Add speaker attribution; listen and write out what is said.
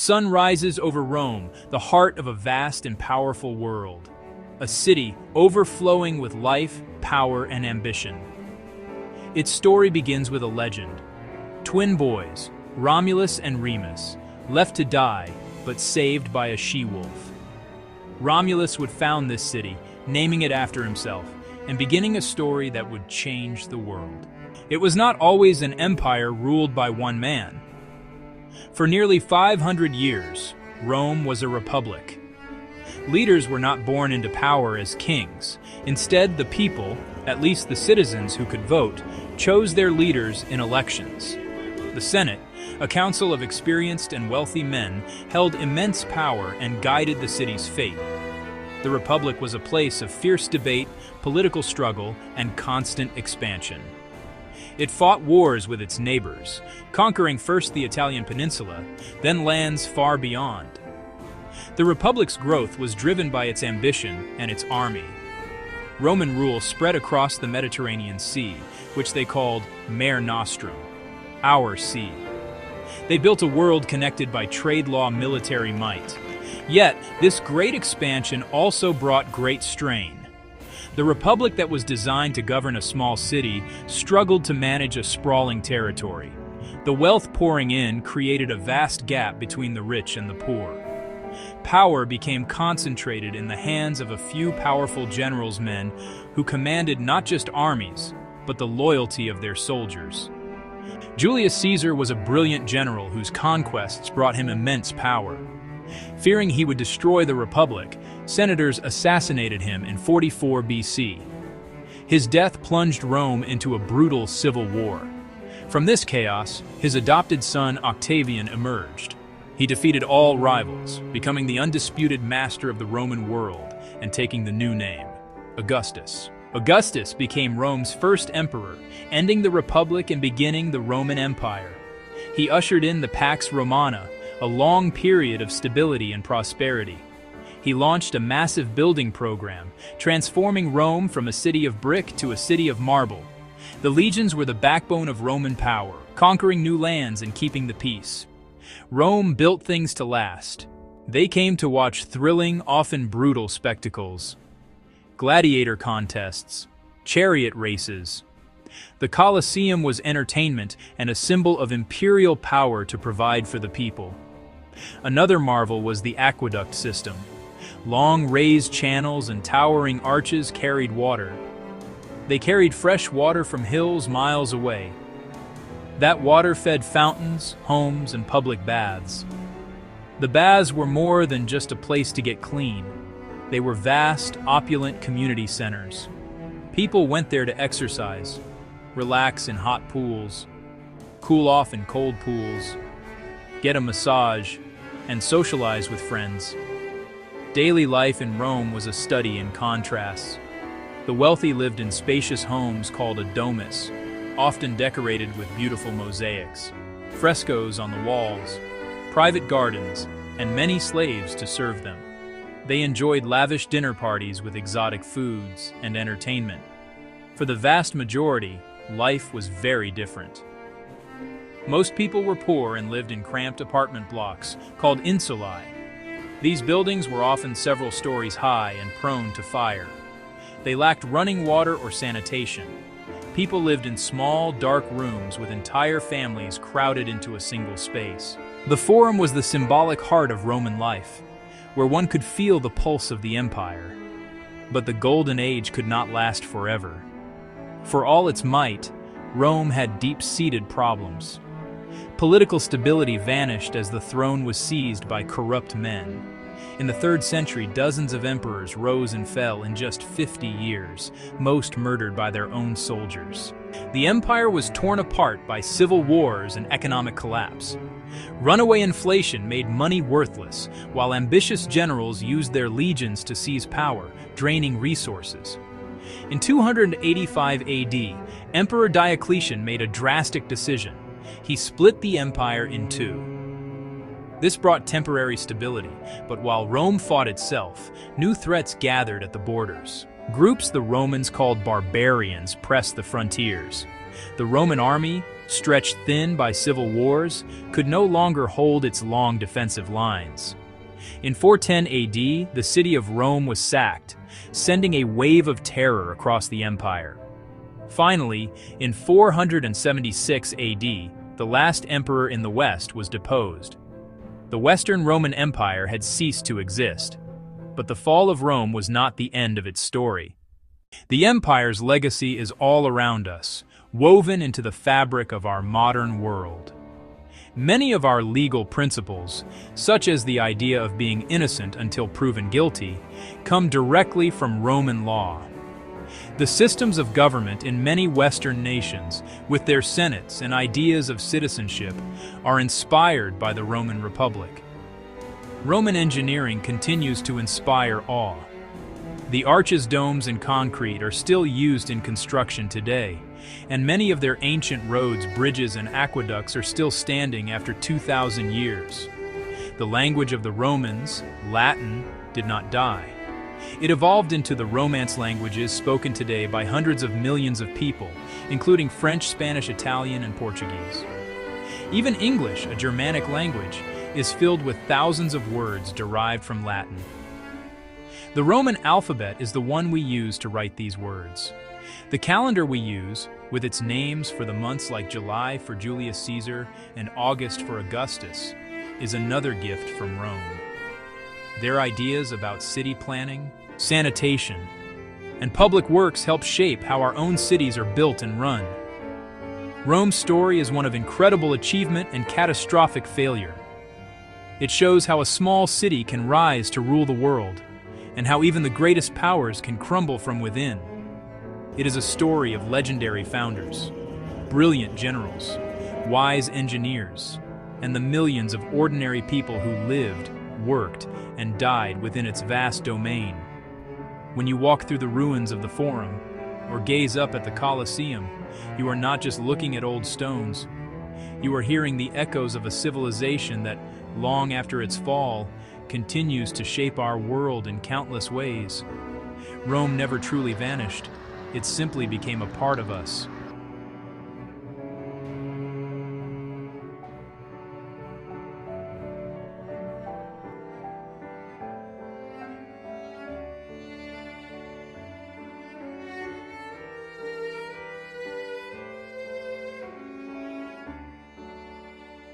Speaker 1: sun rises over Rome, the heart of a vast and powerful world. A city overflowing with life, power, and ambition. Its story begins with a legend. Twin boys, Romulus and Remus, left to die, but saved by a she-wolf. Romulus would found this city, naming it after himself, and beginning a story that would change the world. It was not always an empire ruled by one man. For nearly 500 years, Rome was a republic. Leaders were not born into power as kings. Instead, the people, at least the citizens who could vote, chose their leaders in elections. The Senate, a council of experienced and wealthy men, held immense power and guided the city's fate. The Republic was a place of fierce debate, political struggle, and constant expansion. It fought wars with its neighbors, conquering first the Italian peninsula, then lands far beyond. The Republic's growth was driven by its ambition and its army. Roman rule spread across the Mediterranean Sea, which they called Mare Nostrum, our sea. They built a world connected by trade law military might. Yet, this great expansion also brought great strain. The republic that was designed to govern a small city struggled to manage a sprawling territory. The wealth pouring in created a vast gap between the rich and the poor. Power became concentrated in the hands of a few powerful generals' men who commanded not just armies, but the loyalty of their soldiers. Julius Caesar was a brilliant general whose conquests brought him immense power. Fearing he would destroy the Republic, senators assassinated him in 44 BC. His death plunged Rome into a brutal civil war. From this chaos, his adopted son Octavian emerged. He defeated all rivals, becoming the undisputed master of the Roman world and taking the new name, Augustus. Augustus became Rome's first emperor, ending the Republic and beginning the Roman Empire. He ushered in the Pax Romana, a long period of stability and prosperity. He launched a massive building program, transforming Rome from a city of brick to a city of marble. The legions were the backbone of Roman power, conquering new lands and keeping the peace. Rome built things to last. They came to watch thrilling, often brutal spectacles. Gladiator contests, chariot races. The Colosseum was entertainment and a symbol of imperial power to provide for the people. Another marvel was the aqueduct system. Long raised channels and towering arches carried water. They carried fresh water from hills miles away. That water fed fountains, homes, and public baths. The baths were more than just a place to get clean. They were vast, opulent community centers. People went there to exercise, relax in hot pools, cool off in cold pools, get a massage, and socialize with friends. Daily life in Rome was a study in contrasts. The wealthy lived in spacious homes called a domus, often decorated with beautiful mosaics, frescoes on the walls, private gardens, and many slaves to serve them. They enjoyed lavish dinner parties with exotic foods and entertainment. For the vast majority, life was very different. Most people were poor and lived in cramped apartment blocks called insulae. These buildings were often several stories high and prone to fire. They lacked running water or sanitation. People lived in small, dark rooms with entire families crowded into a single space. The Forum was the symbolic heart of Roman life, where one could feel the pulse of the empire. But the Golden Age could not last forever. For all its might, Rome had deep-seated problems. Political stability vanished as the throne was seized by corrupt men. In the 3rd century, dozens of emperors rose and fell in just 50 years, most murdered by their own soldiers. The empire was torn apart by civil wars and economic collapse. Runaway inflation made money worthless, while ambitious generals used their legions to seize power, draining resources. In 285 AD, Emperor Diocletian made a drastic decision. He split the empire in two. This brought temporary stability, but while Rome fought itself, new threats gathered at the borders. Groups the Romans called barbarians pressed the frontiers. The Roman army, stretched thin by civil wars, could no longer hold its long defensive lines. In 410 AD, the city of Rome was sacked, sending a wave of terror across the empire. Finally, in 476 AD, the last emperor in the West was deposed. The Western Roman Empire had ceased to exist, but the fall of Rome was not the end of its story. The empire's legacy is all around us, woven into the fabric of our modern world. Many of our legal principles, such as the idea of being innocent until proven guilty, come directly from Roman law. The systems of government in many Western nations, with their senates and ideas of citizenship, are inspired by the Roman Republic. Roman engineering continues to inspire awe. The arches, domes, and concrete are still used in construction today, and many of their ancient roads, bridges, and aqueducts are still standing after 2,000 years. The language of the Romans, Latin, did not die. It evolved into the Romance languages spoken today by hundreds of millions of people, including French, Spanish, Italian, and Portuguese. Even English, a Germanic language, is filled with thousands of words derived from Latin. The Roman alphabet is the one we use to write these words. The calendar we use, with its names for the months like July for Julius Caesar and August for Augustus, is another gift from Rome. Their ideas about city planning, sanitation, and public works help shape how our own cities are built and run. Rome's story is one of incredible achievement and catastrophic failure. It shows how a small city can rise to rule the world, and how even the greatest powers can crumble from within. It is a story of legendary founders, brilliant generals, wise engineers, and the millions of ordinary people who lived, worked, and died within its vast domain. When you walk through the ruins of the Forum, or gaze up at the Colosseum, you are not just looking at old stones. You are hearing the echoes of a civilization that, long after its fall, continues to shape our world in countless ways. Rome never truly vanished. It simply became a part of us,